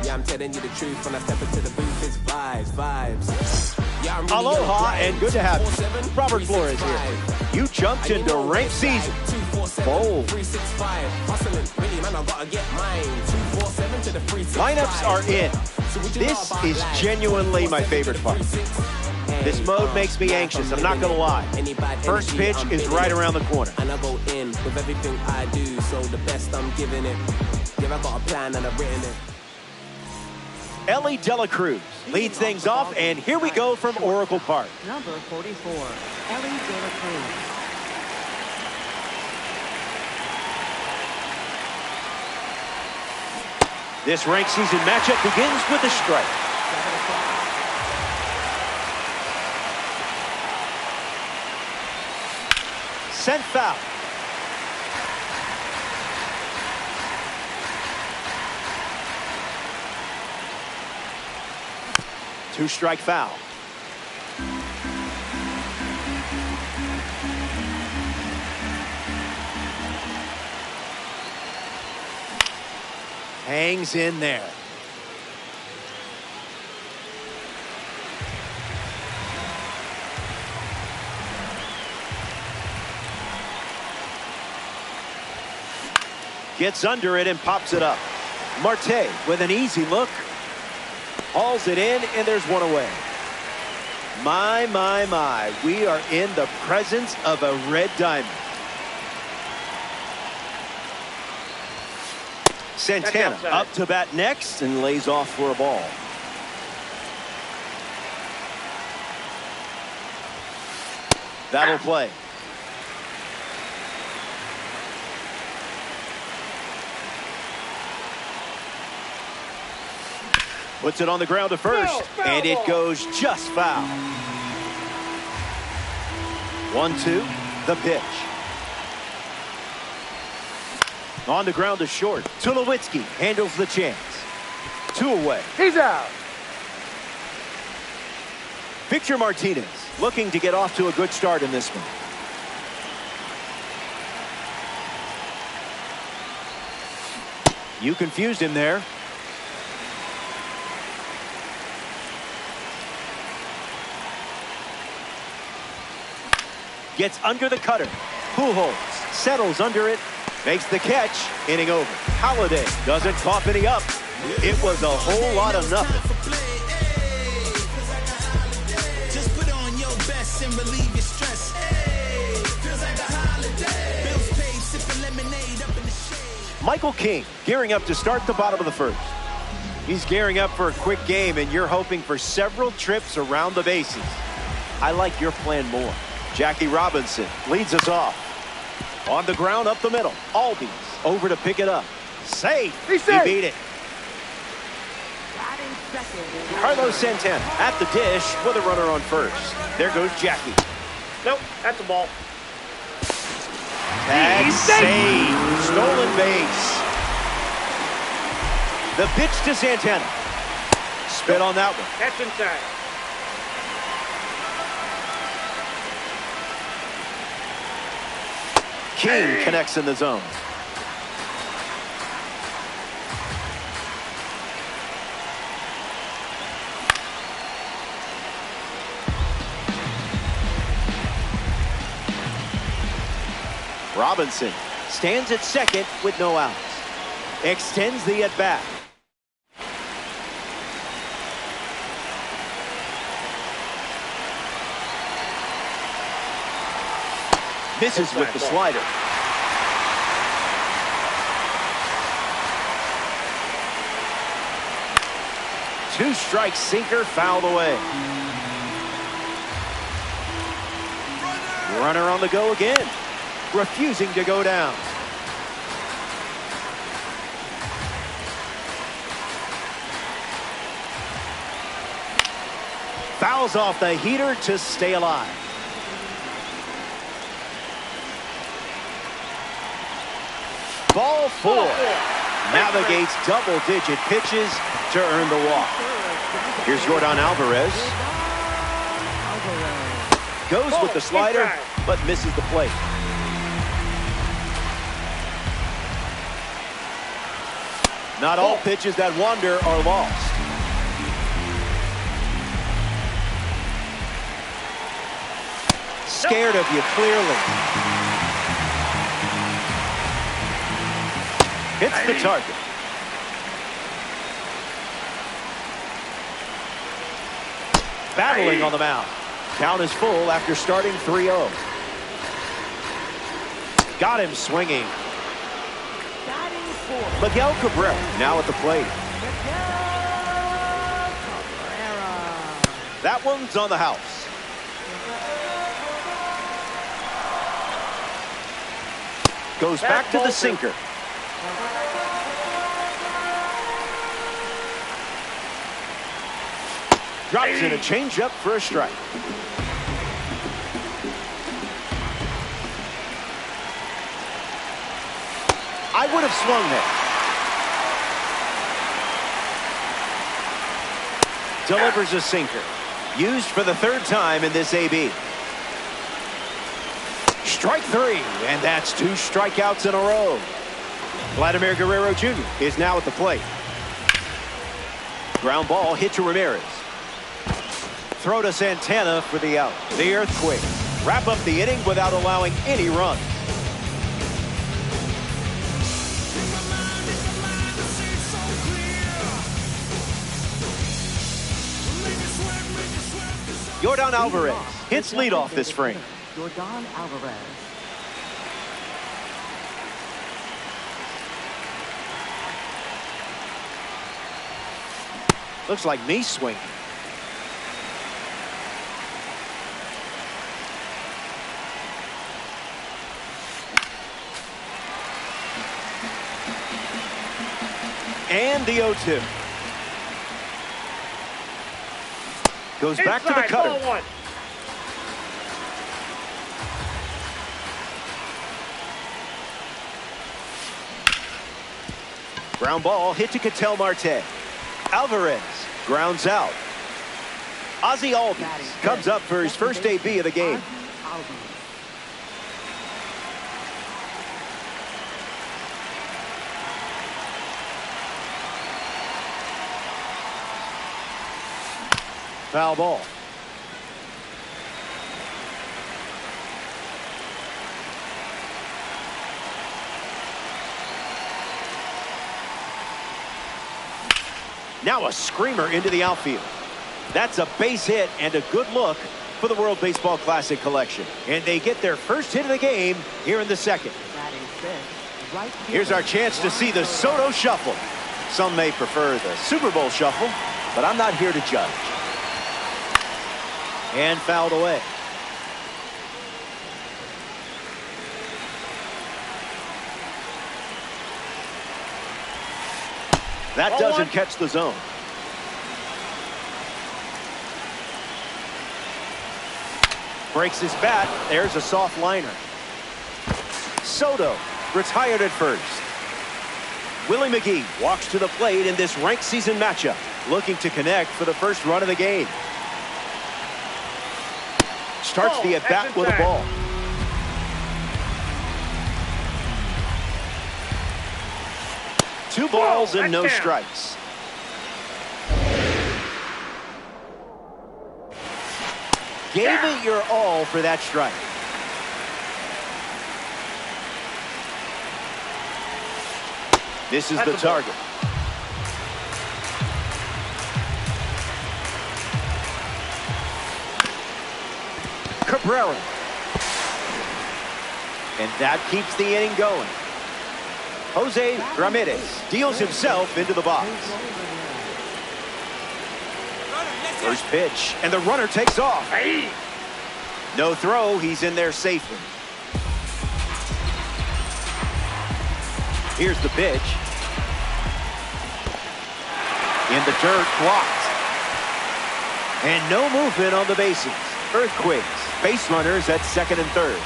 Yeah, I'm telling you the truth. When I step into the booth, it's vibes. Yeah, I'm really Aloha and good to have you. Robert Flores here. You jumped into ranked season. Bold. Lineups are in. This is genuinely my favorite part. This mode makes me anxious, I'm not gonna lie. First pitch is right around the corner. And I go in with everything I do, so the best I'm giving it. Yeah, I got a plan and I've written it. Ellie Dela Cruz leads things off, and here we go from Oracle Park. Number 44, Ellie Dela Cruz. This ranked season matchup begins with a strike. Sent foul. Two-strike foul. Hangs in there. Gets under it and pops it up. Marte with an easy look. Hauls it in, and there's one away. My. We are in the presence of a red diamond. Santana up to bat next and lays off for a ball. That'll play. Puts it on the ground to first, and it goes just foul. 1-2, the pitch. On the ground to short. Tulowitzki handles the chance. 2 away. He's out. Victor Martinez looking to get off to a good start in this one. You confused him there. Gets under the cutter. Pujols settles under it. Makes the catch. Inning over. Holiday doesn't cough any up. It was a whole lot of nothing. Just put on your best and relieve your stress. Feels like a holiday. Bills paid, sipping lemonade up in the shade. Michael King gearing up to start the bottom of the first. He's gearing up for a quick game, and you're hoping for several trips around the bases. I like your plan more. Jackie Robinson leads us off. On the ground up the middle. Albies over to pick it up. Safe. He beat it. Carlos Santana at the dish with a runner on first. There goes Jackie. Nope, that's the ball. Tag save. Stolen base. The pitch to Santana. Spit on that one. That's inside. King connects in the zone. Robinson stands at second with no outs. Extends the at-bat. Misses with the slider. Two-strike sinker fouled away. Runner on the go again. Refusing to go down. Fouls off the heater to stay alive. Ball 4. Navigates double-digit pitches to earn the walk. Here's Jordan Alvarez. Goes with the slider, but misses the plate. Not all pitches that wander are lost. Scared of you, clearly. Hits the target. Battling on the mound. Count is full after starting 3-0. Got him swinging. Miguel Cabrera now at the plate. That one's on the house. Goes back to the sinker. Drops in a changeup for a strike. I would have swung there. Delivers a sinker. Used for the third time in this AB. Strike three, and that's 2 strikeouts in a row. Vladimir Guerrero Jr. is now at the plate. Ground ball hit to Ramirez. Throw to Santana for the out. The Earthquake wrap up the inning without allowing any runs. Yordan Alvarez hits leadoff this frame. Yordan Alvarez. Looks like me swinging. And the 0-2. Goes back to the cutter. Ball 1. Ground ball hit to Ketel Marte. Alvarez grounds out. Ozzie Albies comes up for his first AB of the game. Foul ball. Now a screamer into the outfield. That's a base hit and a good look for the World Baseball Classic collection. And they get their first hit of the game here in the second. Here's our chance to see the Soto Shuffle. Some may prefer the Super Bowl Shuffle, but I'm not here to judge. And fouled away. That doesn't catch the zone. Breaks his bat. There's a soft liner. Soto retired at first. Willie McGee walks to the plate in this ranked season matchup, looking to connect for the first run of the game. Starts the at-bat with a ball. Two balls and no strikes. Gave it your all for that strike. This is the target. Cabrera. And that keeps the inning going. Jose Ramirez deals himself into the box. First pitch, and the runner takes off. No throw, he's in there safely. Here's the pitch. In the dirt, blocked. And no movement on the bases. Earthquakes, base runners at second and third.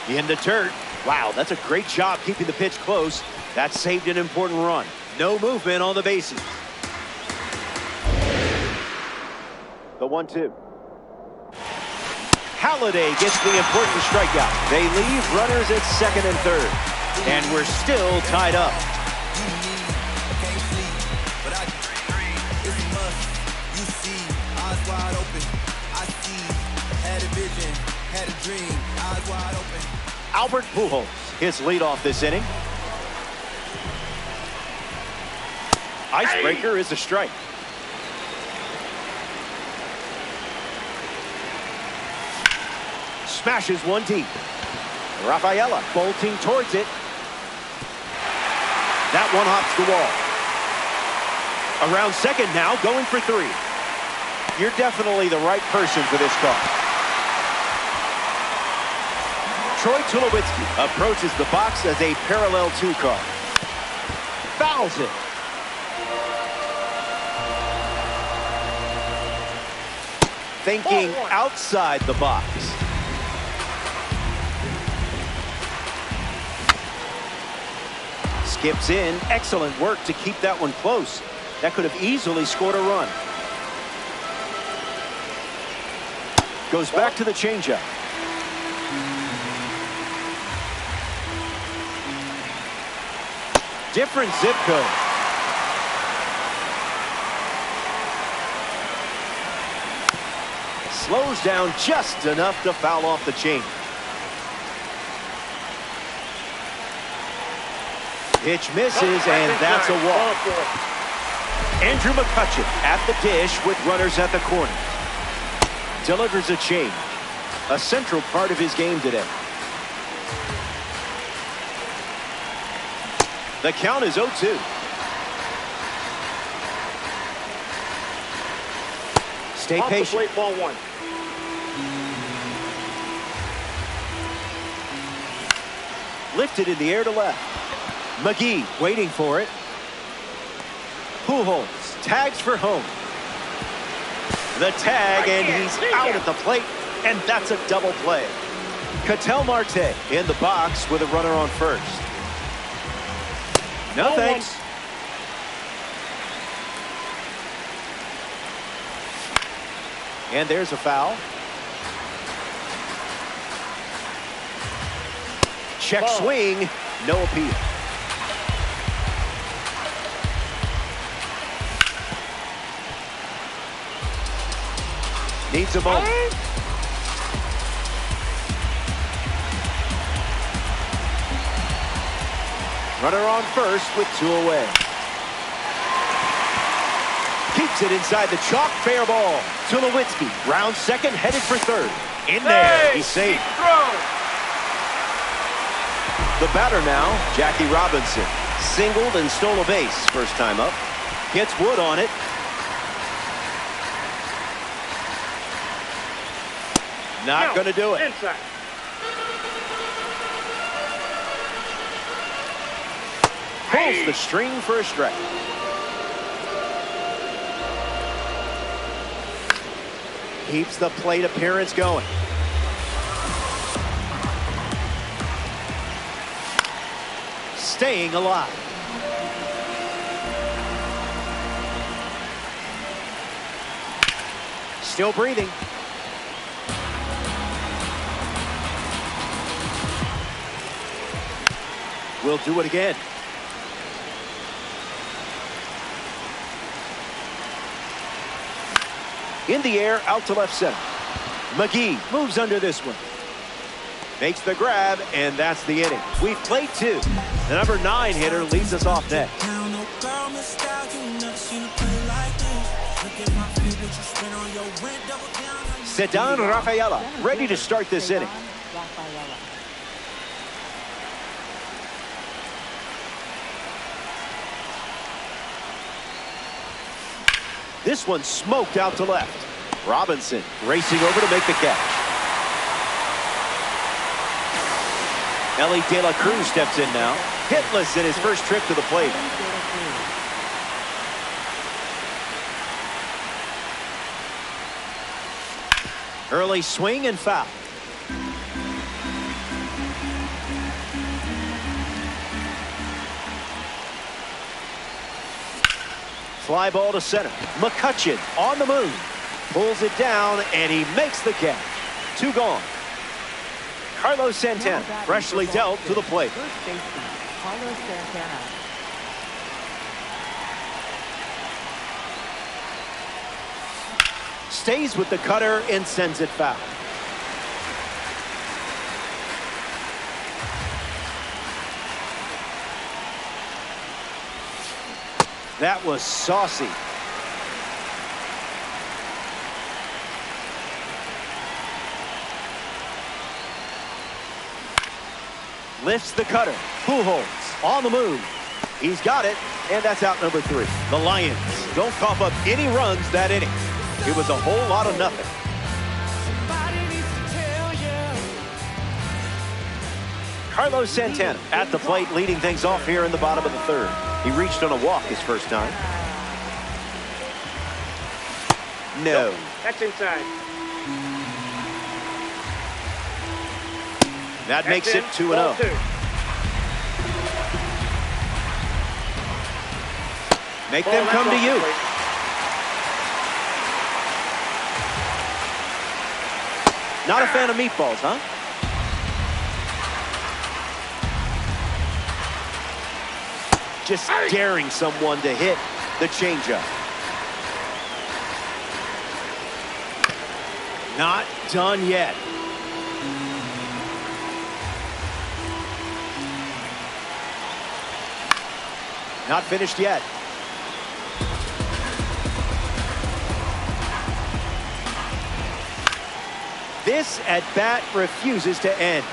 In the dirt. Wow, that's a great job keeping the pitch close. That saved an important run. No movement on the bases. The 1-2. Halladay gets the important strikeout. They leave runners at second and third. And we're still tied up. Albert Pujols, his leadoff this inning. Icebreaker is a strike. Smashes one deep. Rafaela bolting towards it. That one hops the wall. Around second now, going for three. You're definitely the right person for this call. Troy Tulowitzki approaches the box as a parallel two car. Fouls it. Thinking outside the box. Skips in. Excellent work to keep that one close. That could have easily scored a run. Goes back to the changeup. Different zip code. Slows down just enough to foul off the chain. Pitch misses, and that's a walk. Andrew McCutchen at the dish with runners at the corner. Delivers a change. A central part of his game today. The count is 0-2. Stay patient. Plate, ball one. Lifted in the air to left. McGee waiting for it. Pujols tags for home. The tag, and he's out at the plate, and that's a double play. Ketel Marte in the box with a runner on first. No thanks. And there's a foul. Check swing, no appeal. Needs a moment. Runner on first with two away. Keeps it inside the chalk, fair ball. Tulowitzki, round second, headed for third. In there, he's safe. The batter now, Jackie Robinson. Singled and stole a base first time up. Gets Wood on it. Not going to do it. Inside. Pulls the string for a strike. Keeps the plate appearance going. Staying alive. Still breathing. We'll do it again. In the air, out to left center. McGee moves under this one. Makes the grab, and that's the inning. We've played two. The number 9 hitter leads us off next. Ceddanne Rafaela ready to start this inning. This one smoked out to left. Robinson racing over to make the catch. Ellie De La Cruz steps in now. Hitless in his first trip to the plate. Early swing and foul. Fly ball to center. McCutchen on the move. Pulls it down, and he makes the catch. 2 gone. Carlos Santana, freshly dealt to the plate. First baseman, Carlos Santana. Stays with the cutter and sends it foul. That was saucy. Lifts the cutter. Pujols on the move. He's got it, and that's out number 3. The Lions don't cough up any runs that inning. It was a whole lot of nothing. Carlos Santana at the plate, leading things off here in the bottom of the 3rd. He reached on a walk his first time. No. That's inside. That makes it 2-0. Ball 2. Make them come to you. Not a fan of meatballs, huh? Just daring someone to hit the changeup. Not done yet. Not finished yet. This at-bat refuses to end.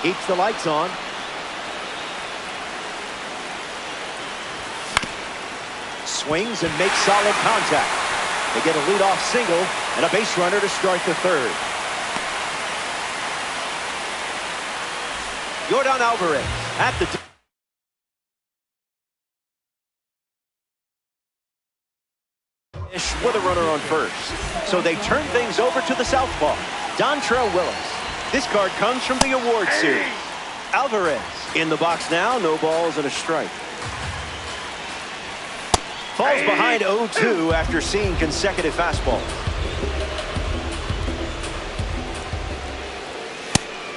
Keeps the lights on. Swings and makes solid contact. They get a leadoff single and a base runner to start the 3rd. Yordan Alvarez at the with a runner on first. So they turn things over to the southpaw, Dontrell Willis. This card comes from the award series. Alvarez in the box now, no balls and a strike. Falls behind 0-2 after seeing consecutive fastballs.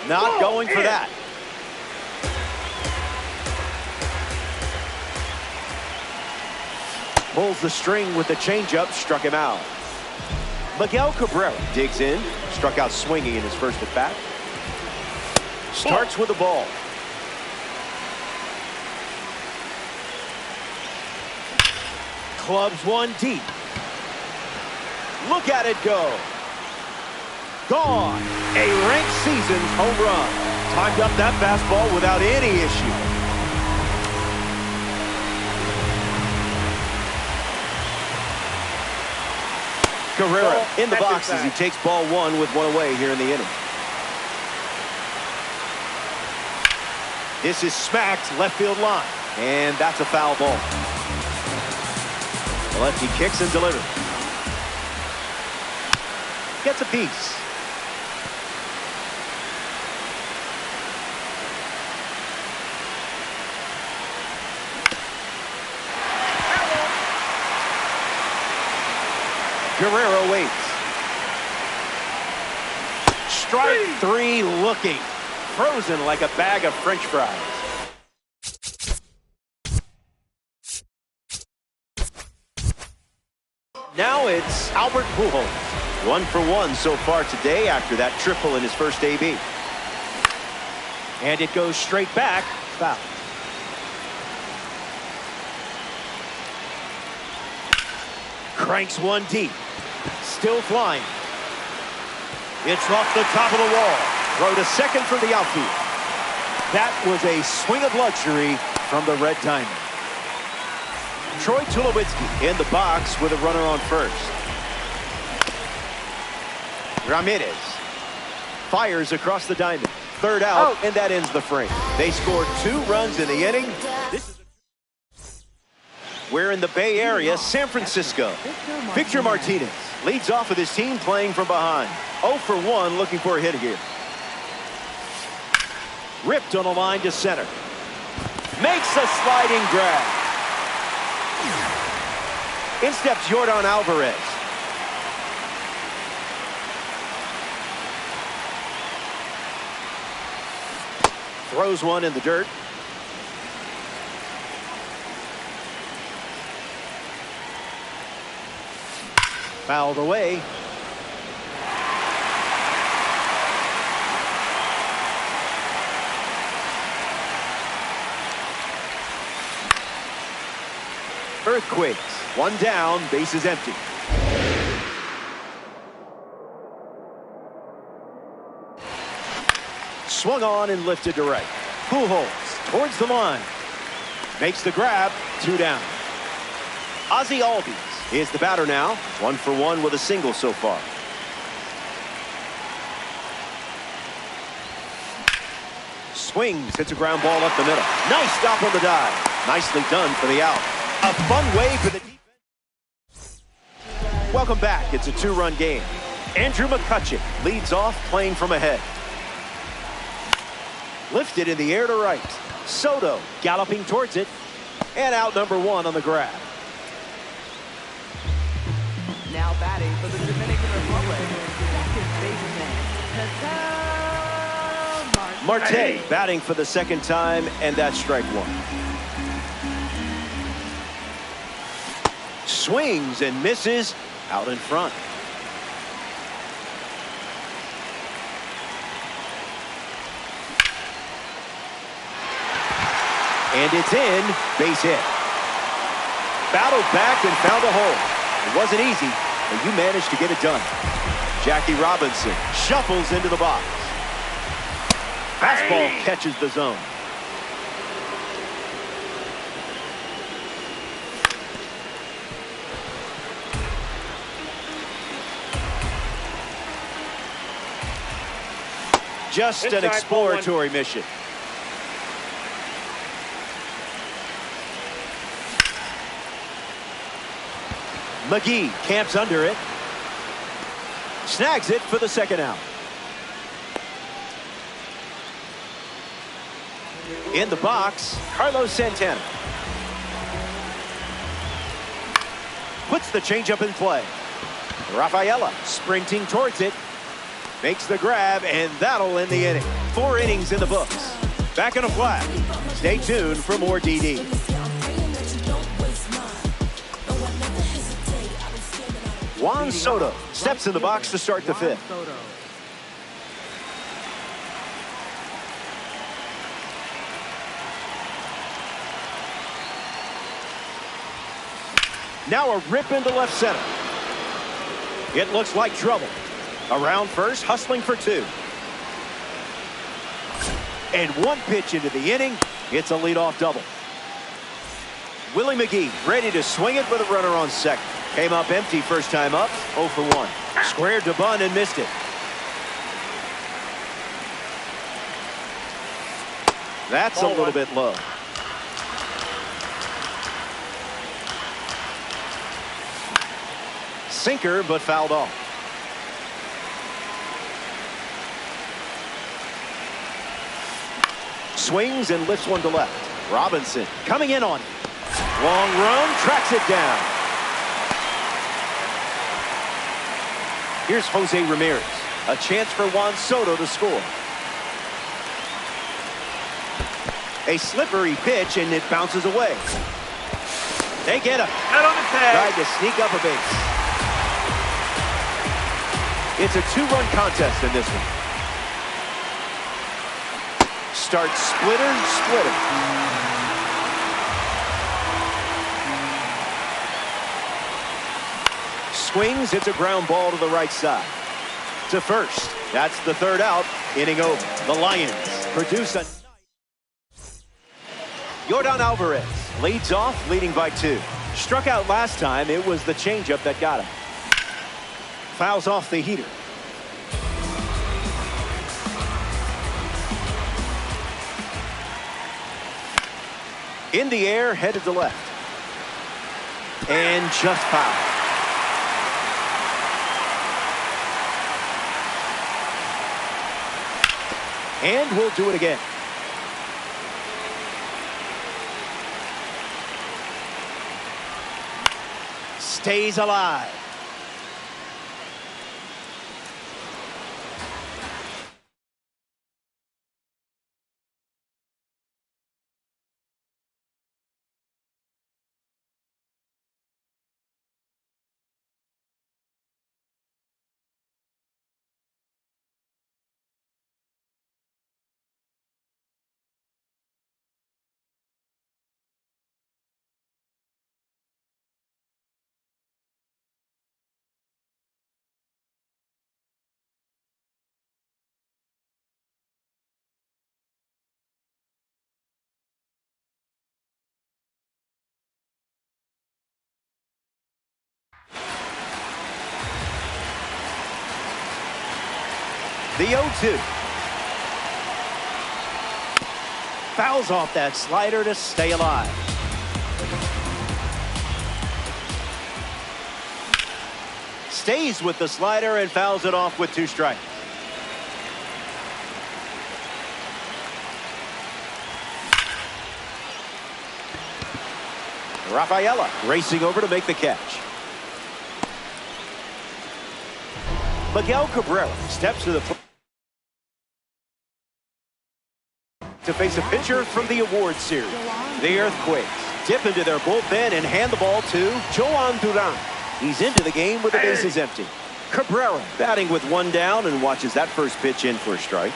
Not going for that. Pulls the string with the changeup, struck him out. Miguel Cabrera digs in, struck out swinging in his first at bat. Starts with a ball. Clubs one deep. Look at it go. Gone. A ranked season's home run. Timed up that fastball without any issue. Guerrero in the box as he takes ball 1 with 1 away here in the inning. This is smacked left field line, and that's a foul ball. The lefty kicks and delivers. Gets a piece. Guerrero waits. Strike 3 looking. Frozen like a bag of French fries. Now it's Albert Pujols. 1 for 1 so far today after that triple in his first AB. And it goes straight back. Foul. Cranks one deep. Still flying. It's off the top of the wall. Throw to second from the outfield. That was a swing of luxury from the Red Diamond. Troy Tulowitzki in the box with a runner on first. Ramirez fires across the diamond. Third out, and that ends the frame. They scored 2 runs in the inning. We're in the Bay Area, San Francisco. Victor Martinez leads off with his team playing from behind. 0 for 1, looking for a hit here. Ripped on a line to center. Makes a sliding grab. In steps Yordan Alvarez. Throws one in the dirt. Fouled away. Earthquakes. One down, base is empty. Swung on and lifted to right. Pujols towards the line. Makes the grab, 2 down. Ozzie Albies is the batter now. 1 for 1 with a single so far. Swings, hits a ground ball up the middle. Nice stop on the dive. Nicely done for the out. A fun way for the defense. Welcome back. It's a 2-run game. Andrew McCutcheon leads off playing from ahead. Lifted in the air to right. Soto galloping towards it. And out number 1 on the grab. Now batting for the Dominican Republic, second baseman, Marte batting for the second time, and that's strike 1. Swings and misses out in front. And it's in, base hit. Battled back and found a hole. It wasn't easy, but you managed to get it done. Jackie Robinson shuffles into the box. Fastball catches the zone. Just an exploratory mission. McGee camps under it. Snags it for the second out. In the box, Carlos Santana. Puts the changeup in play. Rafaela sprinting towards it. Makes the grab, and that'll end the inning. 4 innings in the books. Back in a flat. Stay tuned for more DD. Juan Soto steps in the box to start the 5th. Now a rip into left center. It looks like trouble. Around first, hustling for 2. And 1 pitch into the inning. It's a leadoff double. Willie McGee ready to swing it with a runner on second. Came up empty first time up, 0 for 1. Squared to bunt and missed it. That's a little bit low. Sinker, but fouled off. Swings and lifts one to left. Robinson coming in on it. Long run, tracks it down. Here's Jose Ramirez. A chance for Juan Soto to score. A slippery pitch, and it bounces away. They get him. Out on the tag. Tried to sneak up a base. It's a 2-run contest in this one. Start splitter, splitter. Swings, it's a ground ball to the right side. To first. That's the 3rd out. Inning over. The Lions produce a... Yordan Alvarez leads off, leading by 2. Struck out last time. It was the changeup that got him. Fouls off the heater. In the air, headed to left. And just foul. And we'll do it again. stays alive. The 0-2. Fouls off that slider to stay alive. Stays with the slider and fouls it off with 2 strikes. Rafaela racing over to make the catch. Miguel Cabrera steps to the plate to face a pitcher from the award series. The Earthquakes dip into their bullpen and hand the ball to Joan Duran. He's into the game with the bases empty. Cabrera batting with 1 down and watches that first pitch in for a strike.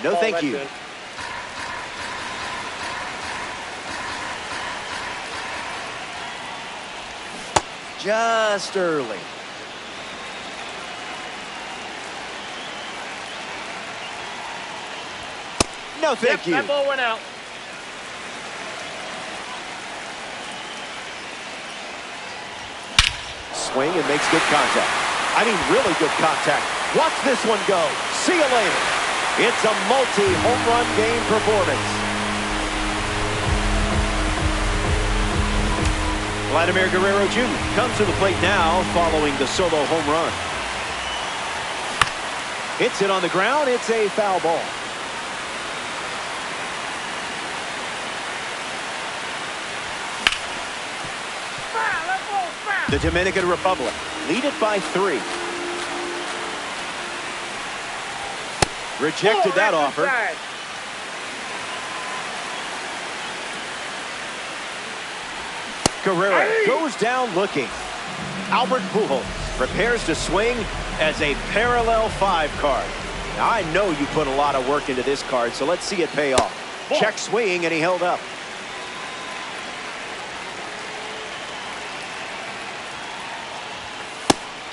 No, thank you. Good. Just early. No, thank you. That ball went out. Swing and makes good contact. I mean, really good contact. Watch this one go. See you later. It's a multi-home run game performance. Vladimir Guerrero Jr. comes to the plate now following the solo home run. Hits it on the ground. It's a foul ball. The Dominican Republic lead it by 3. Rejected that offer. Inside. Guerrero goes down looking. Albert Pujols prepares to swing as a parallel 5 card. Now, I know you put a lot of work into this card, so let's see it pay off. Check swing, and he held up.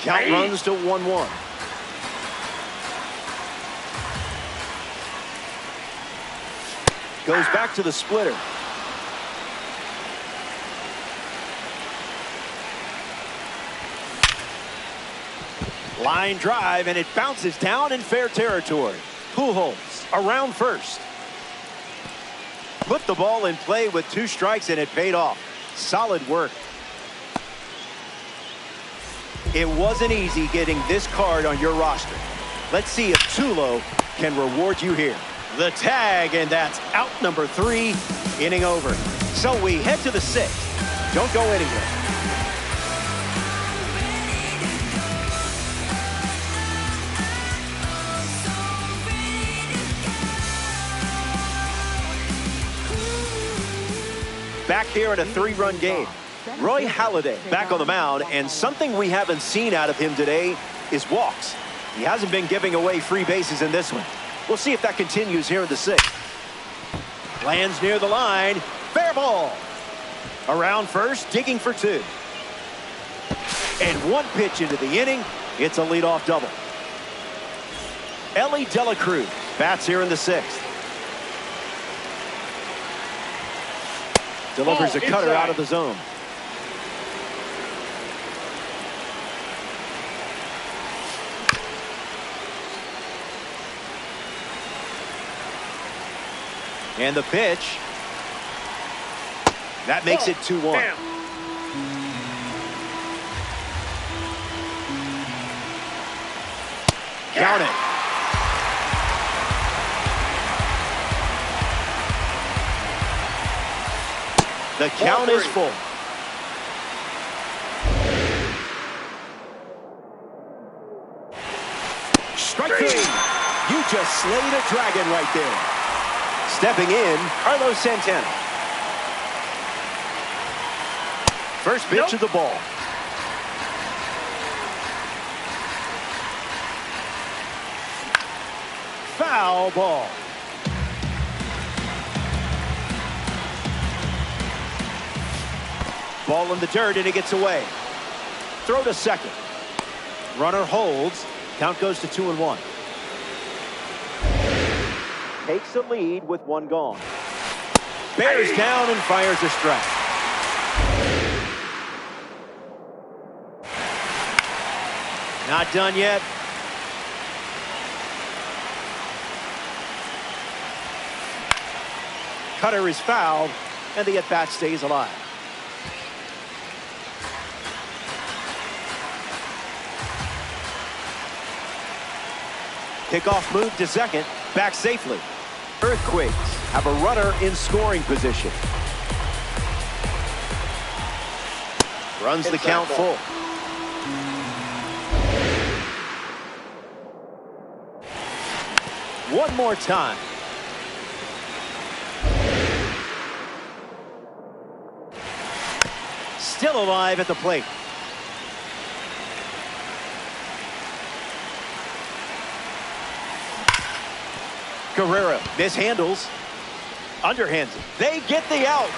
Count runs to 1-1. Goes back to the splitter. Line drive, and it bounces down in fair territory. Pujols around first. Put the ball in play with 2 strikes, and it paid off. Solid work. It wasn't easy getting this card on your roster. Let's see if Tulo can reward you here. The tag, and that's out number 3, inning over. So we head to the 6th. Don't go anywhere. Back here in a 3-run game. Roy Halladay back on the mound, and something we haven't seen out of him today is walks. He hasn't been giving away free bases in this one. We'll see if that continues here in the 6th. Lands near the line. Fair ball. Around first, digging for 2. And 1 pitch into the inning. It's a leadoff double. Ellie De La Cruz bats here in the 6th. Delivers a cutter out of the zone. And the pitch. That makes it 2-1. Count it. The count is full. Strike three. You just slayed a dragon right there. Stepping in, Carlos Santana. First pitch of the ball. Foul ball. Ball in the dirt, and it gets away. Throw to second. Runner holds. Count goes to 2-1. Takes the lead with one gone. Bears down and fires a strike. Not done yet. Cutter is fouled, and the at-bat stays alive. Kickoff move to second, back safely. Earthquakes have a runner in scoring position. Runs the count full. One more time. Still alive at the plate. Guerrero mishandles, underhands it. They get the out.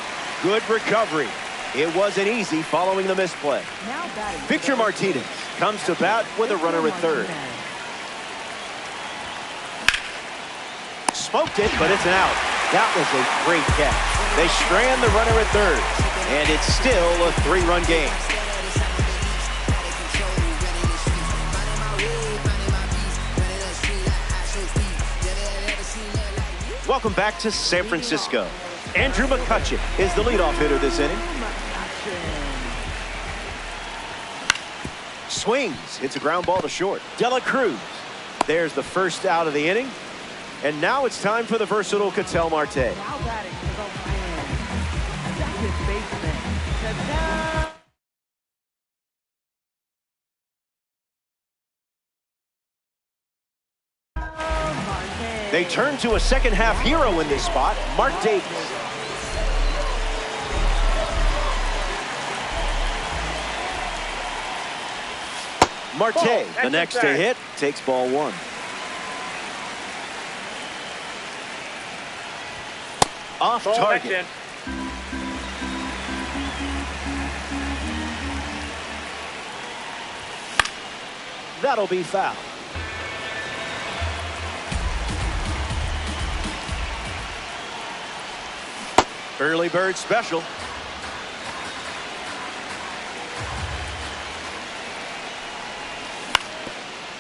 Good recovery. It wasn't easy following the misplay. Victor Martinez comes to bat with a runner at third. Smoked it, but it's an out. That was a great catch. They strand the runner at third, and it's still a three-run game. Welcome back to San Francisco. Andrew McCutchen is the leadoff hitter this inning. Swings, hits a ground ball to short. De La Cruz. There's the first out of the inning. And now it's time for the versatile Ketel Marte. Now batting for the Lions. Second baseman, Ketel. They turn to a second-half hero in this spot, Mark Davis. Marte, the next to hit, takes ball one. Off target. That'll be foul. Early bird special.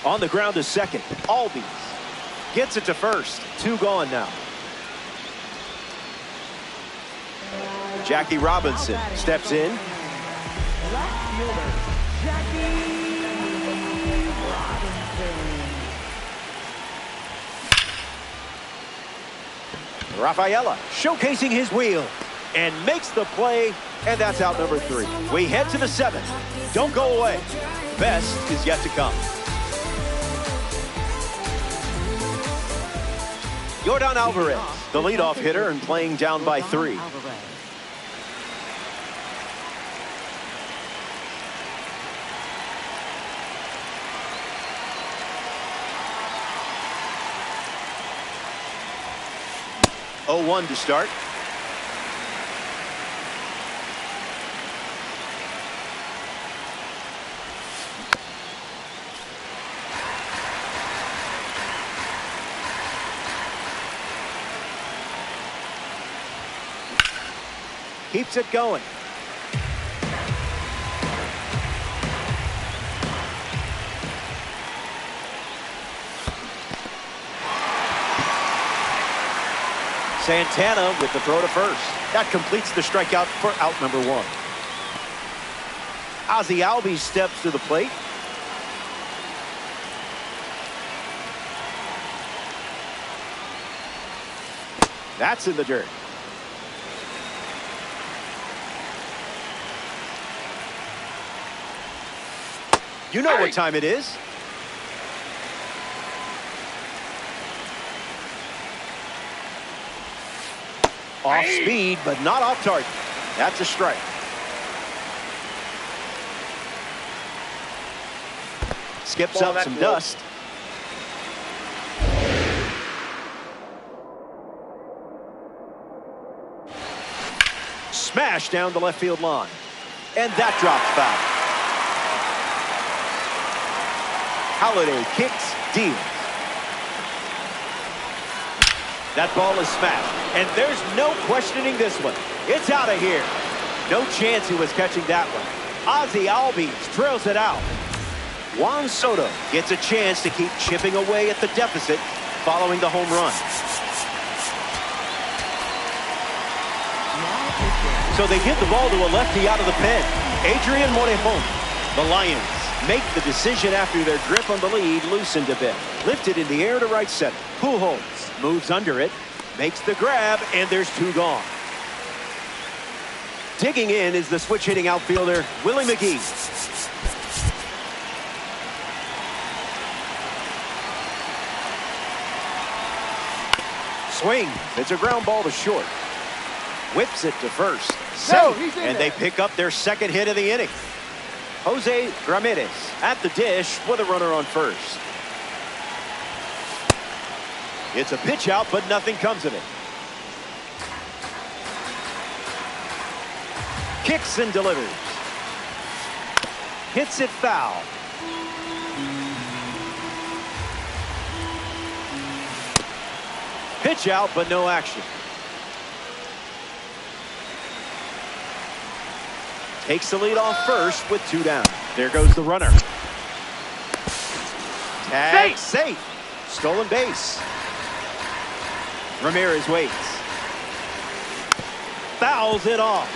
On the ground to second. Albies gets it to first. Two gone now. Jackie Robinson steps in. Left fielder, Jackie Robinson. Rafaela showcasing his wheel and makes the play, and that's out number 3. We head to the 7th. Don't go away. Best is yet to come. Yordan Alvarez, the leadoff hitter, and playing down by 3. Oh, 1 to start. Keeps it going. Santana with the throw to first. That completes the strikeout for out number 1. Ozzie Albies steps to the plate. That's in the dirt. You know what time it is. Off speed, but not off target. That's a strike. Skips up some dust. Smash down the left field line. And that drops foul. Holiday kicks, deals. That ball is smashed. And there's no questioning this one. It's out of here. No chance he was catching that one. Ozzie Albies drills it out. Juan Soto gets a chance to keep chipping away at the deficit following the home run. So they give the ball to a lefty out of the pen. Adrian Morejon. The Lions make the decision after their grip on the lead loosened a bit. Lifted in the air to right center. Pujols moves under it, makes the grab, and there's two gone. Digging in is the switch-hitting outfielder, Willie McGee. Swing. It's a ground ball to short. Whips it to first. And they pick up their second hit of the inning. Jose Ramirez at the dish with a runner on first. It's a pitch out, but nothing comes of it. Kicks and delivers. Hits it foul. Pitch out, but no action. Takes the lead off first with two down. There goes the runner. Tag safe. Stolen base. Ramirez waits. Fouls it off.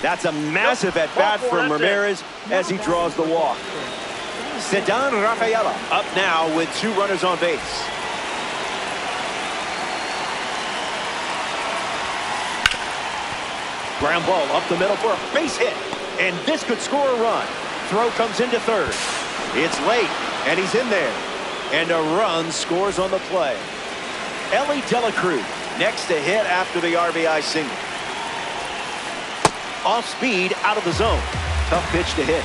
That's a massive at-bat from Ramirez as he draws the walk. Ceddanne Rafaela up now with two runners on base. Ground ball up the middle for a base hit. And this could score a run. Throw comes into third. It's late, and he's in there. And a run scores on the play. Ellie Dela Cruz next to hit after the RBI single. Off speed, out of the zone. Tough pitch to hit.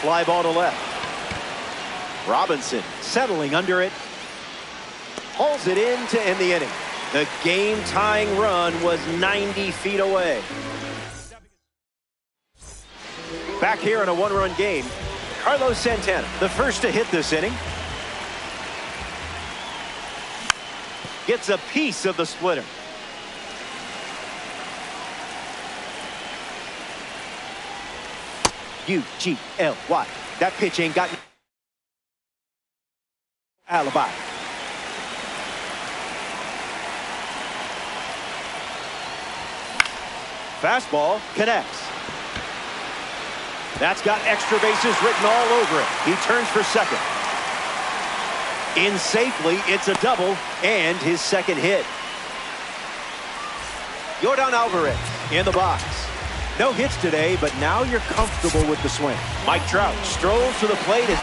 Fly ball to left. Robinson settling under it. Hauls it in to end the inning. The game-tying run was 90 feet away. Back here in a one-run game, Carlos Santana, the first to hit this inning. Gets a piece of the splitter. U-G-L-Y. That pitch ain't got alibi. Fastball connects. That's got extra bases written all over it. He turns for second. In safely, it's a double and his second hit. Yordan Alvarez in the box. No hits today, but now you're comfortable with the swing. Mike Trout strolls to the plate and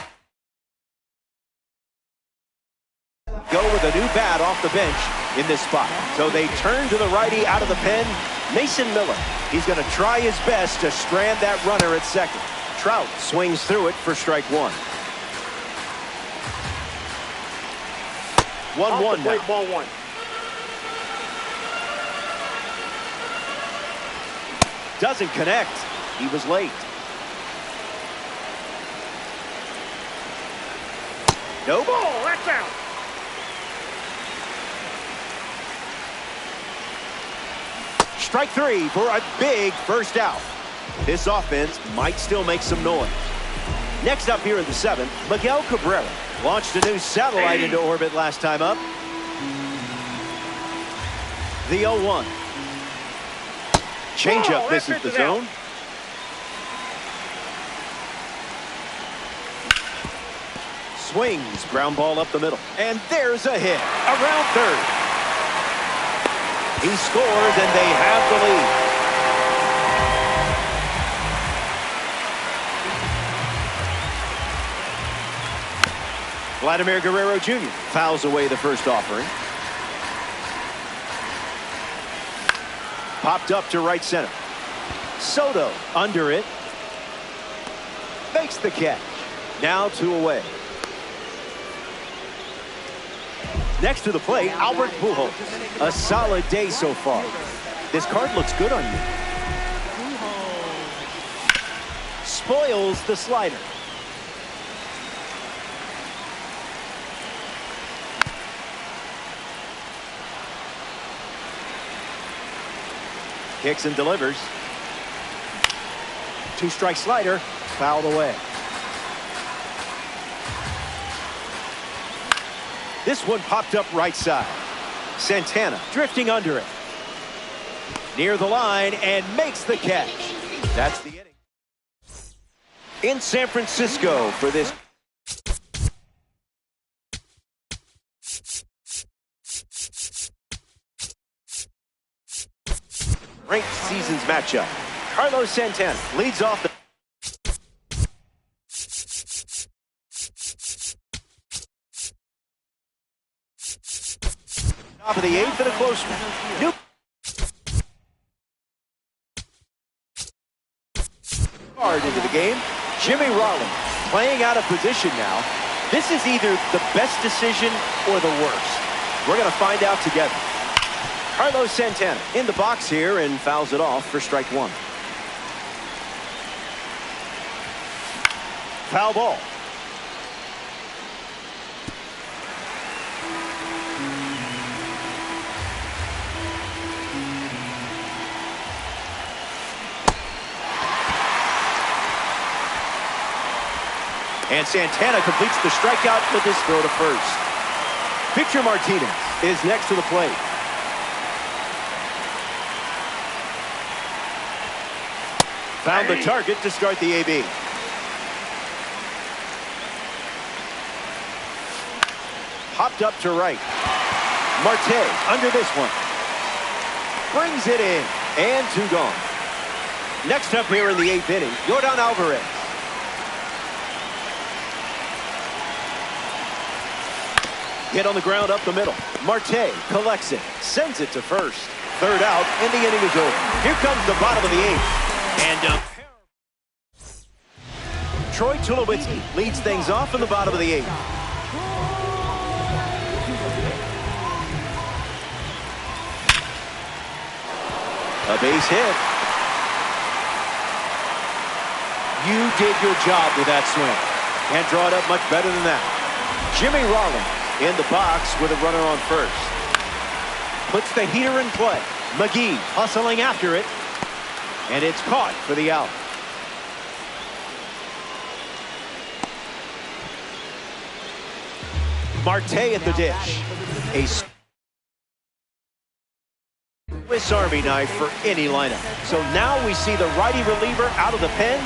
go with a new bat off the bench in this spot. So they turn to the righty out of the pen, Mason Miller. He's going to try his best to strand that runner at second. Trout swings through it for strike one. 1-1 now. Ball one. Doesn't connect. He was late. Nope. Oh, that's out. Strike three for a big first out. This offense might still make some noise. Next up here in the seventh, Miguel Cabrera launched a new satellite into orbit last time up. The 0-1. Changeup misses the zone. Swings, ground ball up the middle. And there's a hit around third. He scores and they have the lead. Vladimir Guerrero Jr. fouls away the first offering. Popped up to right center. Soto under it. Makes the catch. Now 2 away. Next to the plate, Albert Pujols. A solid day so far. This card looks good on you. Spoils the slider. Kicks and delivers. 2-strike slider, fouled away. This one popped up right side. Santana drifting under it. Near the line and makes the catch. That's the inning. In San Francisco for this. Ranked season's matchup. Carlos Santana leads off the top of the 8th and a close one. New card into the game. Jimmy Rollins playing out of position now. This is either the best decision or the worst. We're going to find out together. Carlos Santana in the box here and fouls it off for strike 1. Foul ball. And Santana completes the strikeout with his throw to first. Victor Martinez is next to the plate. Found the target to start the AB. Hopped up to right. Marte under this one. Brings it in. And 2 gone. Next up here in the 8th inning, Yordan Alvarez. Hit on the ground up the middle. Marte collects it. Sends it to first. 3rd out and the inning is over. Here comes the bottom of the 8th. And Troy Tulowitzki leads things off in the bottom of the 8th. A base hit. You did your job with that swing. Can't draw it up much better than that. Jimmy Rollins in the box with a runner on first. Puts the heater in play. McGee hustling after it. And it's caught for the out. Marte at the dish. A Swiss Army knife for any lineup. So now we see the righty reliever out of the pen.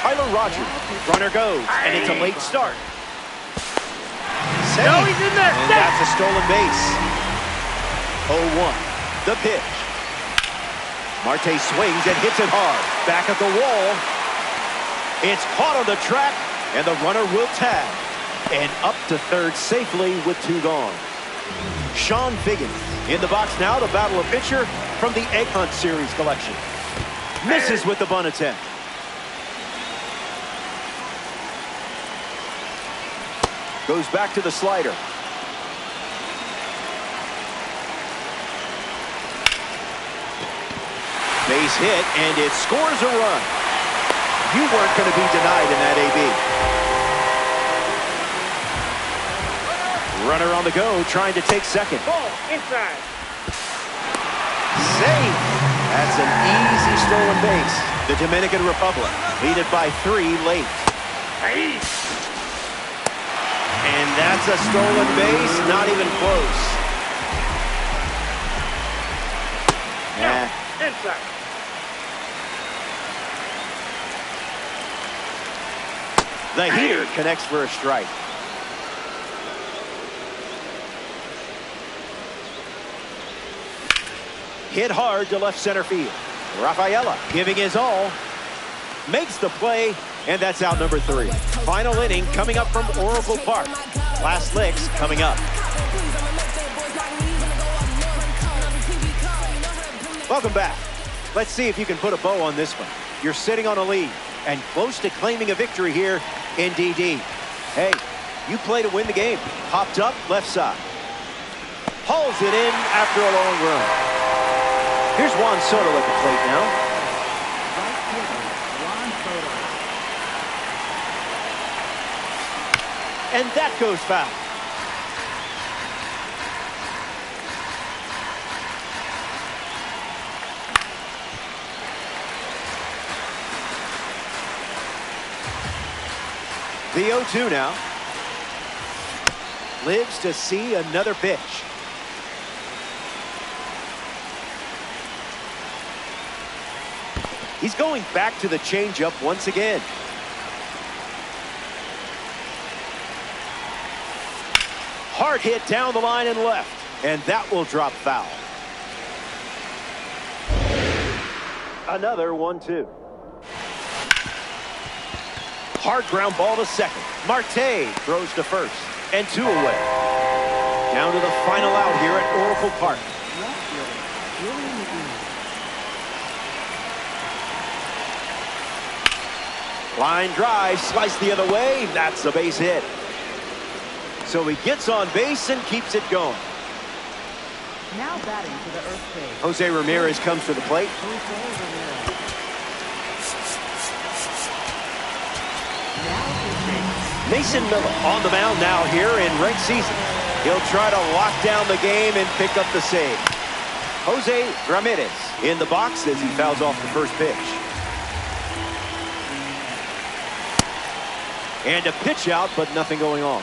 Tyler Rogers. Runner goes, and it's a late start. Safe. No, he's in there. And that's a stolen base. 0-1. The pitch. Marte swings and hits it hard. Back at the wall. It's caught on the track, and the runner will tag. And up to third safely with 2 gone. Sean Figgins in the box now to battle a pitcher from the Egg Hunt Series collection. Misses with the bunt attempt. Goes back to the slider. Base hit, and it scores a run. You weren't going to be denied in that AB. Runner on the go, trying to take second. Ball inside. Safe. That's an easy stolen base. The Dominican Republic lead it by 3 late. And that's a stolen base, not even close. Inside. The heater connects for a strike. Hit hard to left center field. Rafaela giving his all. Makes the play, and that's out number 3. Final inning coming up from Oracle Park. Last licks coming up. Welcome back. Let's see if you can put a bow on this one. You're sitting on a lead and close to claiming a victory here in DD. Hey, you play to win the game. Popped up left side. Hauls it in after a long run. Here's Juan Soto at the plate now. Right fielder, Juan Soto. And that goes foul. The 0-2 now. Lives to see another pitch. He's going back to the changeup once again. Hard hit down the line and left, and that will drop foul. Another 1-2. Hard ground ball to second. Marte throws to first, and 2 away. Down to the final out here at Oracle Park. Left fielder, William McGee. Line drive, slice the other way. That's a base hit. So he gets on base and keeps it going. Now batting to the earthquake. Jose Ramirez comes to the plate. Jose Ramirez. Now pitching. Mason Miller on the mound now here in ranked season. He'll try to lock down the game and pick up the save. Jose Ramirez in the box as he fouls off the first pitch. And a pitch out, but nothing going on.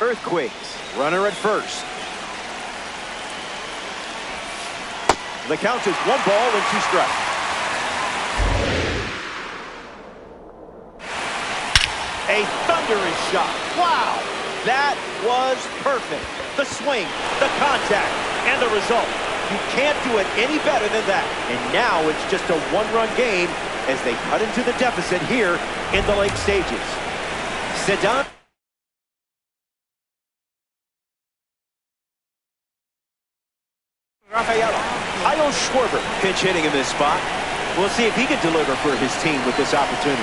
Earthquakes, runner at first. The count is 1 ball and 2 strikes. A thunderous shot. Wow, that was perfect. The swing, the contact, and the result. You can't do it any better than that. And now it's just a 1-run game as they cut into the deficit here in the late stages. Sedan. Kyle Schwarber pinch hitting in this spot. We'll see if he can deliver for his team with this opportunity.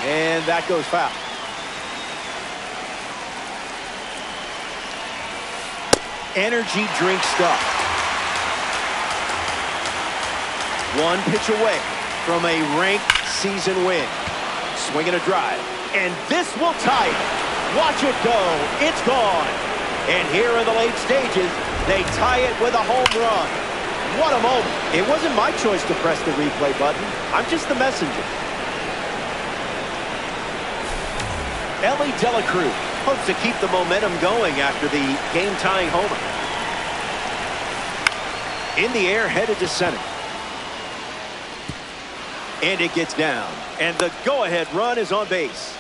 And that goes foul. Energy drink stuff. 1 pitch away from a ranked season win. Swinging a drive. And this will tie it. Watch it go. It's gone. And here in the late stages, they tie it with a home run. What a moment. It wasn't my choice to press the replay button. I'm just the messenger. Ellie Dela Cruz hopes to keep the momentum going after the game-tying homer. In the air, headed to center. And it gets down. And the go-ahead run is on base.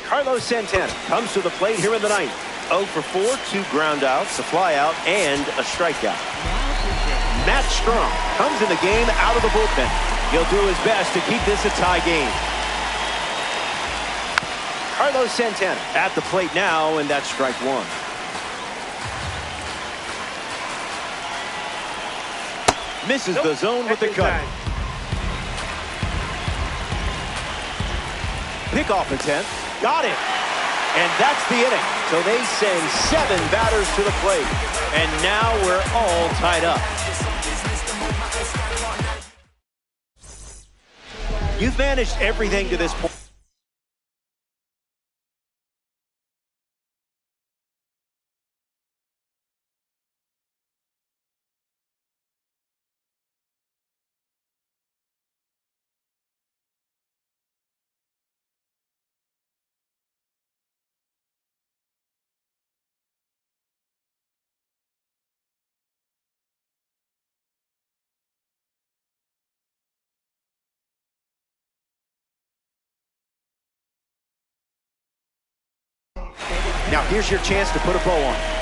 Carlos Santana comes to the plate here in the ninth. 0 for 4, 2 ground outs, a fly out, and a strikeout. Matt Strong comes in the game out of the bullpen. He'll do his best to keep this a tie game. Carlos Santana at the plate now, and that's strike 1. Misses the zone with the cut. Pickoff attempt. Got it. And that's the inning. So they send 7 batters to the plate. And now we're all tied up. You've managed everything to this point. Now here's your chance to put a bow on it.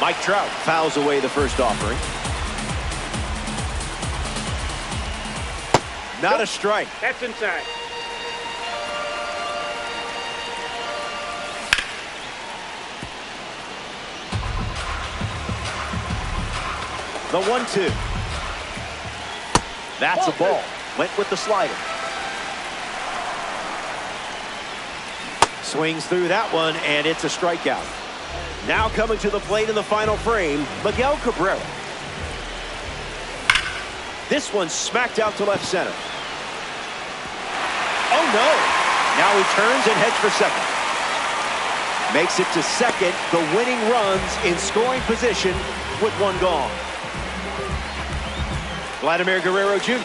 Mike Trout fouls away the first offering. Not a strike. That's inside. The 1-2. That's a ball. Went with the slider. Swings through that one, and it's a strikeout. Now coming to the plate in the final frame, Miguel Cabrera. This one smacked out to left center. Oh, no. Now he turns and heads for second. Makes it to second, the winning runs in scoring position with one gone. Vladimir Guerrero Jr.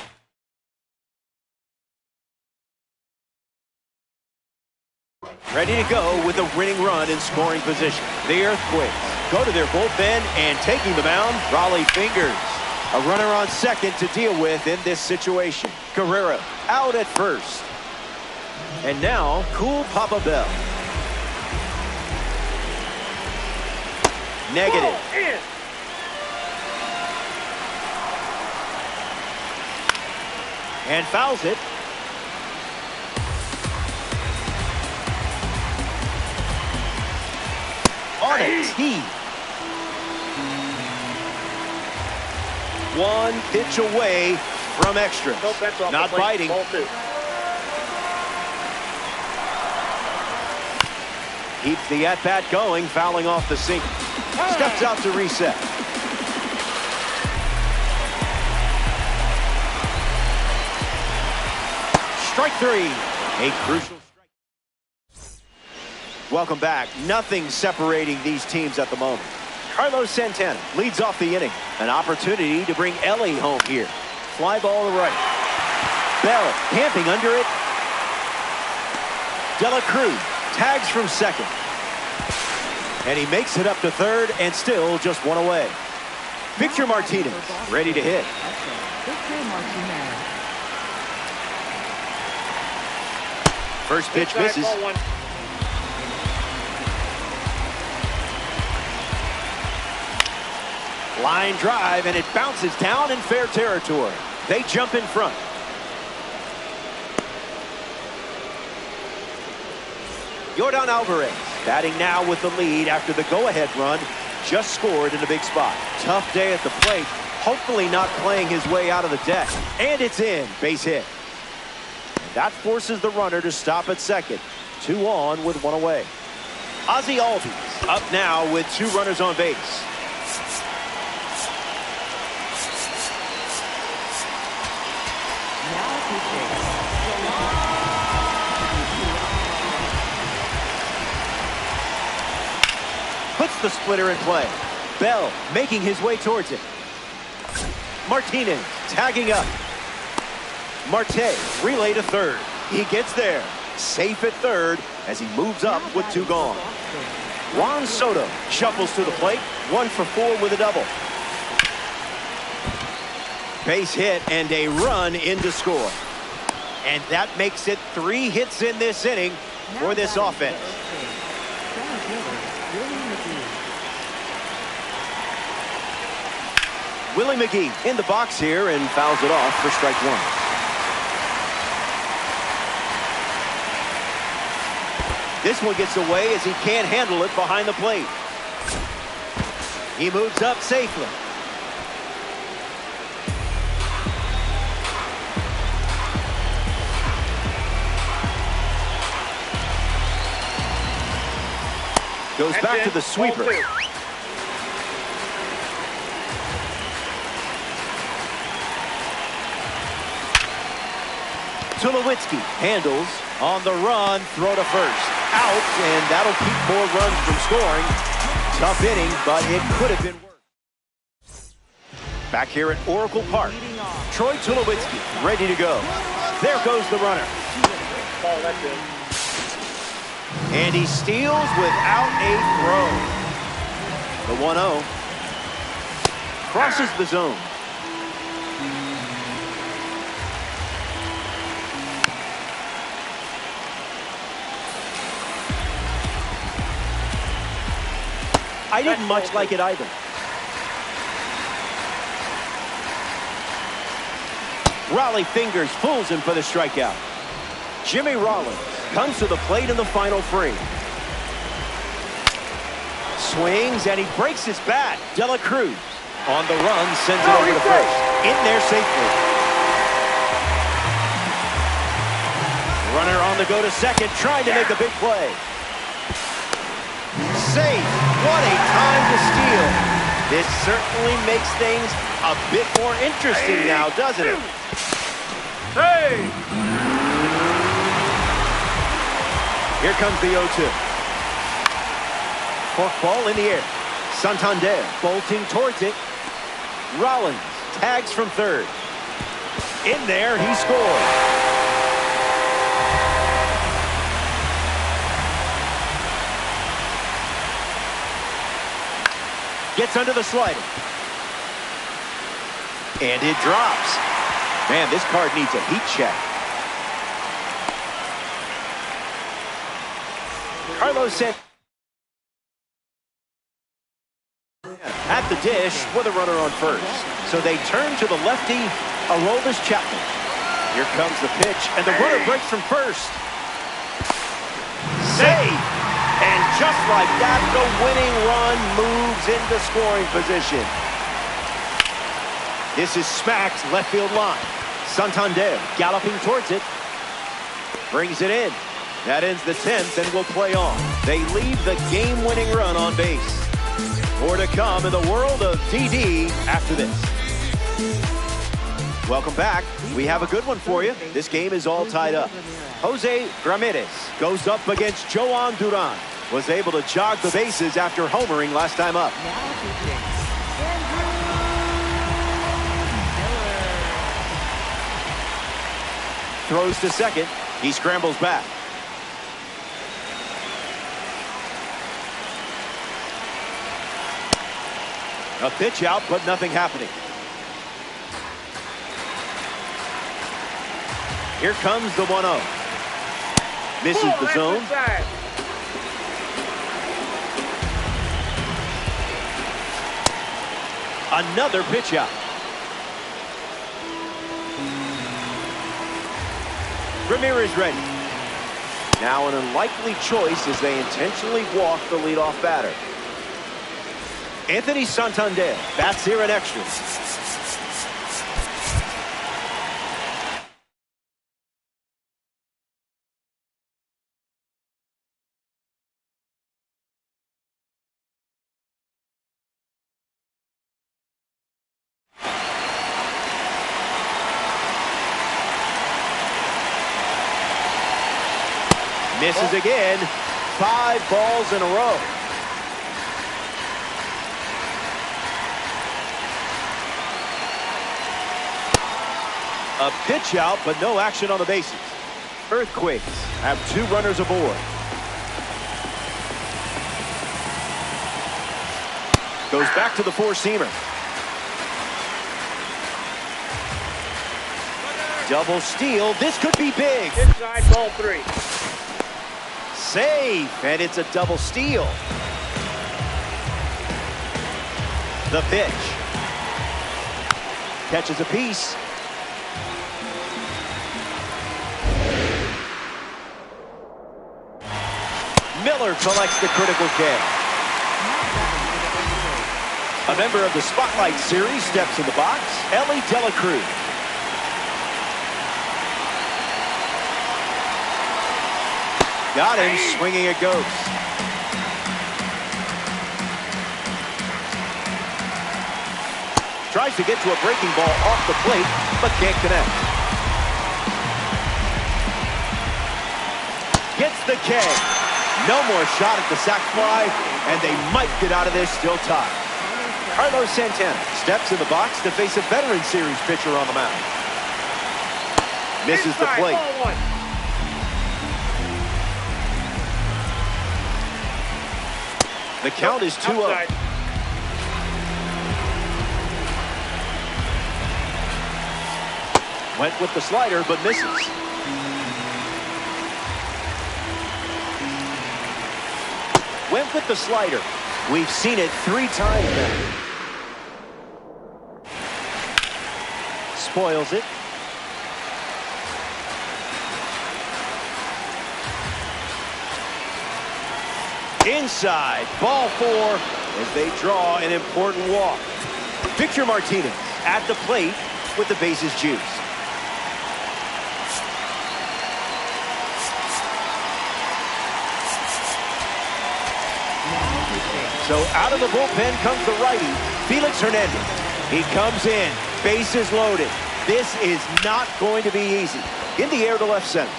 Ready to go with a winning run in scoring position. The Earthquakes go to their bullpen, and taking the mound, Raleigh Fingers. A runner on second to deal with in this situation. Guerrero out at first. And now, Cool Papa Bell. Negative. And fouls it. On a tee. One pitch away from extras. Nope, that's off not the plate. biting. Ball two. Keeps the at-bat going, fouling off the sink. Steps out to reset. Strike three. A crucial strike. Welcome back. Nothing separating these teams at the moment. Carlos Santana leads off the inning. An opportunity to bring Ellie home here. Fly ball to right. Bell camping under it. De La Cruz tags from second. And he makes it up to third and still just one away. Victor Martinez ready to hit. Victor Martinez. First pitch Inside, misses. ball one. Line drive, and it bounces down in fair territory. They jump in front. Yordan Alvarez batting now with the lead after the go-ahead run just scored in a big spot. Tough day at the plate. Hopefully not playing his way out of the deck. And it's in. Base hit. And that forces the runner to stop at second. 2 on with 1 away. Ozzie Albies up now with 2 runners on base. Now pitching. Puts the splitter in play. Bell making his way towards it. Martinez tagging up. Marte relay to third. He gets there. Safe at third as he moves up with 2 gone. Juan Soto shuffles to the plate. 1 for 4 with a double. Base hit and a run in to score. And that makes it 3 hits in this inning for this offense. Willie McGee in the box here and fouls it off for strike 1. This one gets away as he can't handle it behind the plate. He moves up safely. Goes back to the sweeper. Tulowitzki handles on the run, throw to first. Out, and that'll keep more runs from scoring. Tough inning, but it could have been worse. Back here at Oracle Park, Troy Tulowitzki ready to go. There goes the runner. Ball, that's good. And he steals without a throw. The 1-0. Crosses the zone. I didn't much like it either. Raleigh fingers, fools him for the strikeout. Jimmy Rollins comes to the plate in the final frame. Swings, and he breaks his bat. De La Cruz on the run, sends it over to first. In there safely. Runner on the go to second, trying to make a big play. Safe. What a time to steal. This certainly makes things a bit more interesting now, doesn't it? Hey! Here comes the 0-2. Forkball in the air. Santander bolting towards it. Rollins tags from third. In there, he scores. Gets under the slider. And it drops. Man, this card needs a heat check. Carlos sent at the dish with a runner on first. So they turn to the lefty, Aroldis Chapman. Here comes the pitch, and the runner breaks from first. Save! And just like that, the winning run moves into scoring position. This is smacked left field line. Santander galloping towards it. Brings it in. That ends the 10th and will play on. They leave the game-winning run on base. More to come in the world of DD after this. Welcome back. We have a good one for you. This game is all tied up. Jose Ramirez goes up against Joan Duran. Was able to jog the bases after homering last time up. Throws to second. He scrambles back. A pitch out, but nothing happening. Here comes the 1-0. Misses the zone. Another pitch out. Ramirez ready. Now an unlikely choice as they intentionally walk the leadoff batter. Anthony Santander bats here in extras. Misses again. 5 balls in a row. A pitch out, but no action on the bases. Earthquakes have 2 runners aboard. Goes back to the 4-seamer. Double steal. This could be big. Inside, ball 3. Safe, and it's a double steal. The pitch. Catches a piece. Miller collects the critical catch. A member of the Spotlight Series steps in the box, Ellie De La Cruz. Got him, swinging it goes. Tries to get to a breaking ball off the plate, but can't connect. Gets the K. No more shot at the sac fly, and they might get out of this still tied. Carlos Santana steps in the box to face a veteran series pitcher on the mound. Misses the Inside, plate. ball 1. The count is 2-0. Outside. Went with the slider, but misses. Went with the slider. We've seen it 3 times now. Spoils it. Inside, ball 4 as they draw an important walk. Victor Martinez at the plate with the bases juiced. So out of the bullpen comes the righty, Felix Hernandez. He comes in, bases loaded. This is not going to be easy. In the air to left center.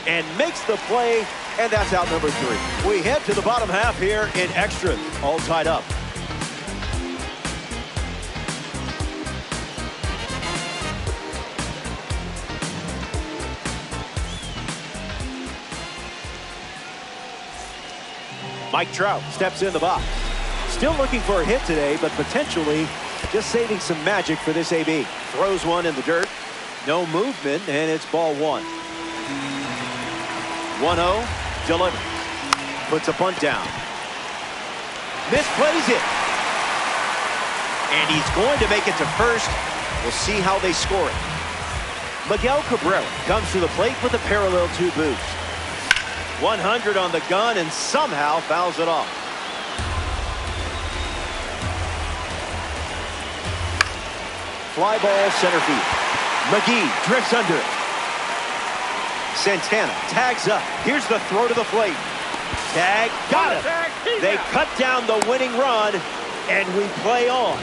And makes the play, and that's out number 3. We head to the bottom half here in extras, all tied up. Mike Trout steps in the box. Still looking for a hit today, but potentially just saving some magic for this AB. Throws one in the dirt. No movement, and it's ball 1. 1-0, delivers. Puts a bunt down. Misplays it. And he's going to make it to first. We'll see how they score it. Miguel Cabrera comes to the plate with a parallel 2 boost. 100 on the gun and somehow fouls it off. Fly ball center field. McGee drifts under it. Santana tags up. Here's the throw to the plate. Tag, got it. They cut down the winning run, and we play on.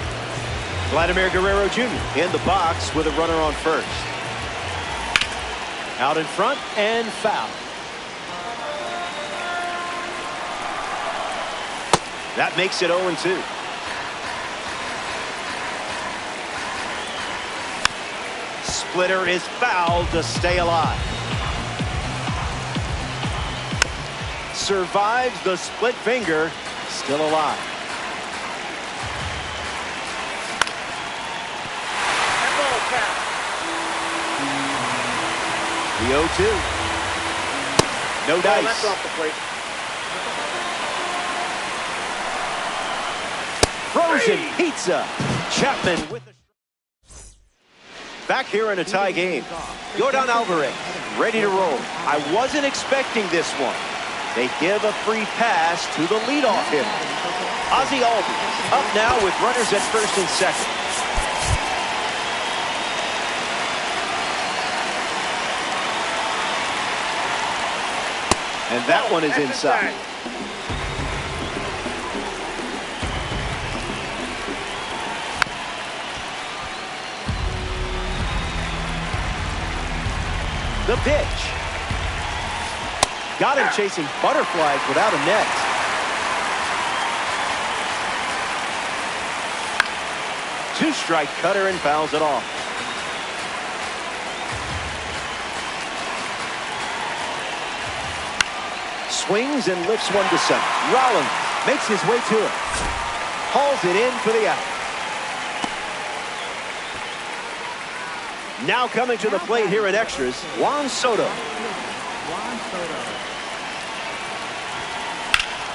Vladimir Guerrero Jr. in the box with a runner on first. Out in front and foul. That makes it 0-2. Splitter is fouled to stay alive. Survives the split finger, still alive. That ball passed. The 0-2. No dice. That's off the plate. Frozen pizza. Chapman with the... Back here in a tie game. Yordan Alvarez ready to roll. I wasn't expecting this one. They give a free pass to the leadoff hitter. Ozzie Albies up now with runners at first and second. And that one is inside. The pitch. Got him chasing butterflies without a net. Two-strike cutter and fouls it off. Swings and lifts one to center. Rollins makes his way to it. Hauls it in for the out. Now coming to the plate here in extras, Juan Soto.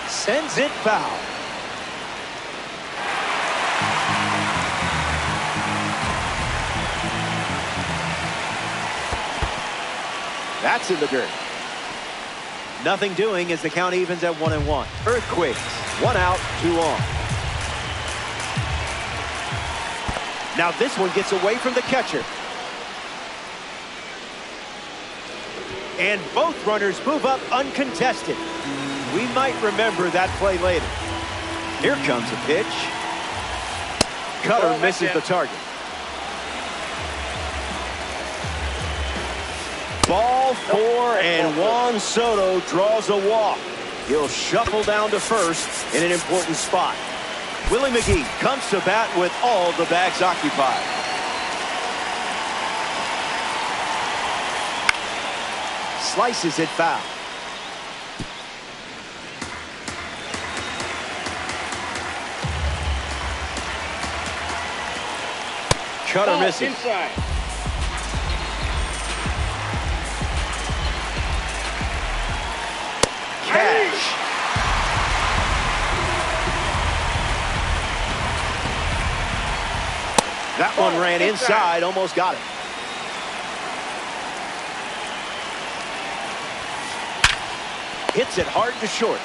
Sends it foul. That's in the dirt. Nothing doing as the count evens at 1-1. Earthquakes, 1 out, 2 on. Now this one gets away from the catcher. And both runners move up uncontested. We might remember that play later. Here comes a pitch. Cutter misses the target. Ball 4, and Juan Soto draws a walk. He'll shuffle down to first in an important spot. Willie McGee comes to bat with all the bags occupied. slices it foul. Cutter misses. Inside. Cash. That one ran inside, almost got it. Hits it hard to short.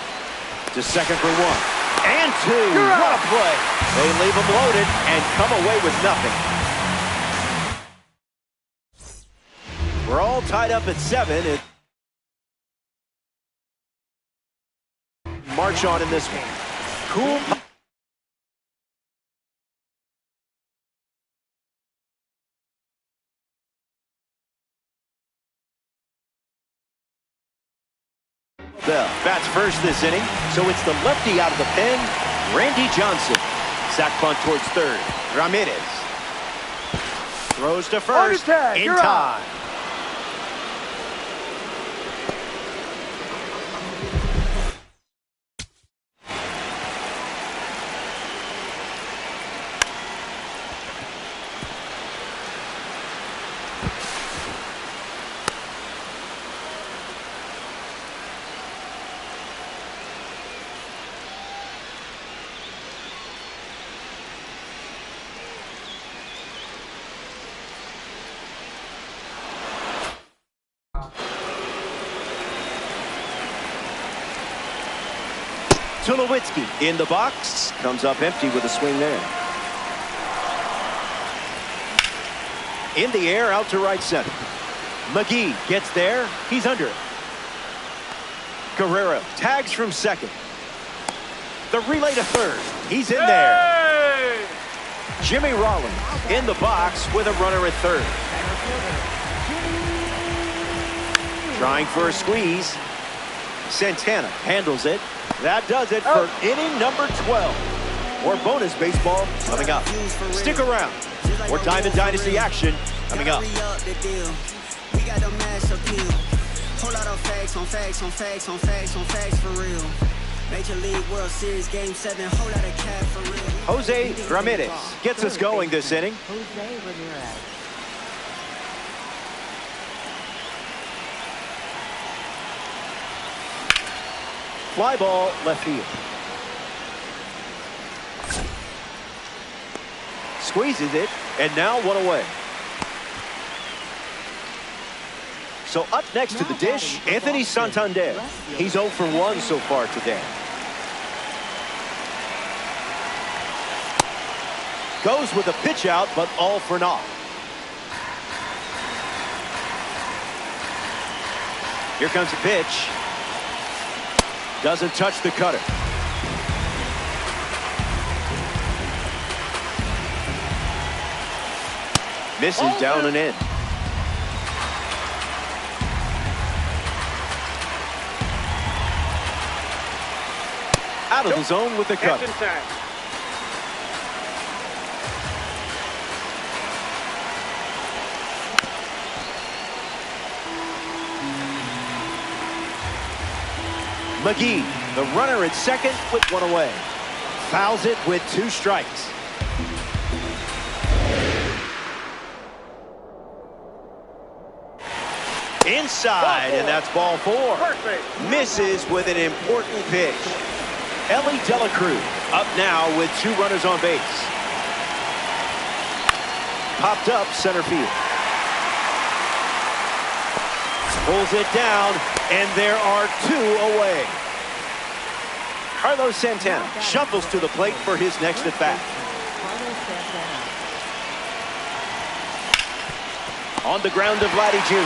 To second for one. And two. What a play. They leave him loaded and come away with nothing. We're all tied up at 7. March on in this one. Cool. Bell bats first this inning, so it's the lefty out of the pen, Randy Johnson. Sack bunt towards third. Ramirez throws to first in time. Tulowitzki in the box. Comes up empty with a swing there. In the air, out to right center. McGee gets there. He's under it. Guerrero tags from second. The relay to third. He's in there. Jimmy Rollins in the box with a runner at third. Trying for a squeeze. Santana handles it. That does it for inning number 12. More bonus baseball coming up. Stick around. More Diamond Dynasty action coming up. We got the mass appeal. Whole lot of facts on facts on facts on facts on facts for real. Major League World Series Game 7. Whole lot of cap for real. Jose Ramirez gets us going this inning. Jose Ramirez. Fly ball left field. Squeezes it, and now one away. So up next to the dish, Anthony Santander. He's 0 for 1 so far today. Goes with a pitch out, but all for naught. Here comes the pitch. Doesn't touch the cutter. Misses down and in. Out of the zone with the cutter. McGee, the runner at second with one away. Fouls it with 2 strikes. Inside, and that's ball 4. Misses with an important pitch. Ellie De La Cruz up now with 2 runners on base. Popped up center field. Pulls it down, and there are 2 away. Carlos Santana shuffles to the plate for his next at bat. On the ground of Vladdy Jr.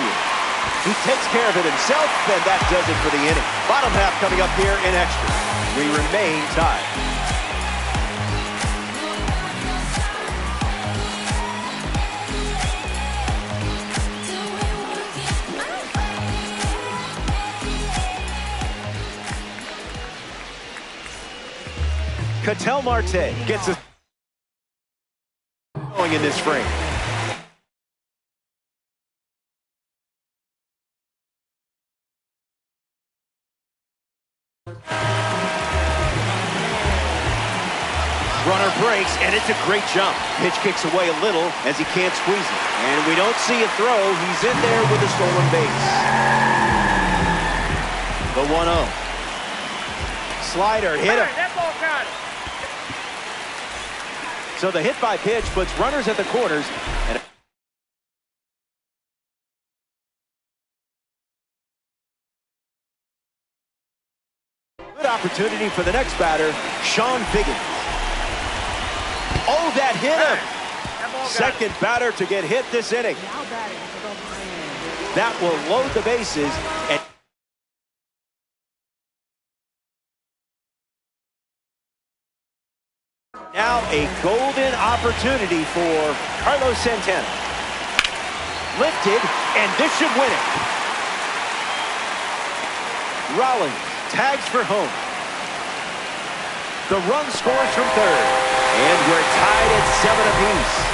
He takes care of it himself, and that does it for the inning. Bottom half coming up here in extra. We remain tied. Ketel Marte gets us going in this frame. Runner breaks, and it's a great jump. Pitch kicks away a little as he can't squeeze it. And we don't see a throw. He's in there with a stolen base. The 1-0. Slider hit him. That ball got it. So the hit by pitch puts runners at the corners. And good opportunity for the next batter, Sean Figgins. Oh, that hit him. That ball got Second batter to get hit this inning. Now batting for the Miami. That will load the bases. And now a golden opportunity for Carlos Santana. Lifted, and this should win it. Rollins tags for home. The run scores from third. And we're tied at 7 apiece.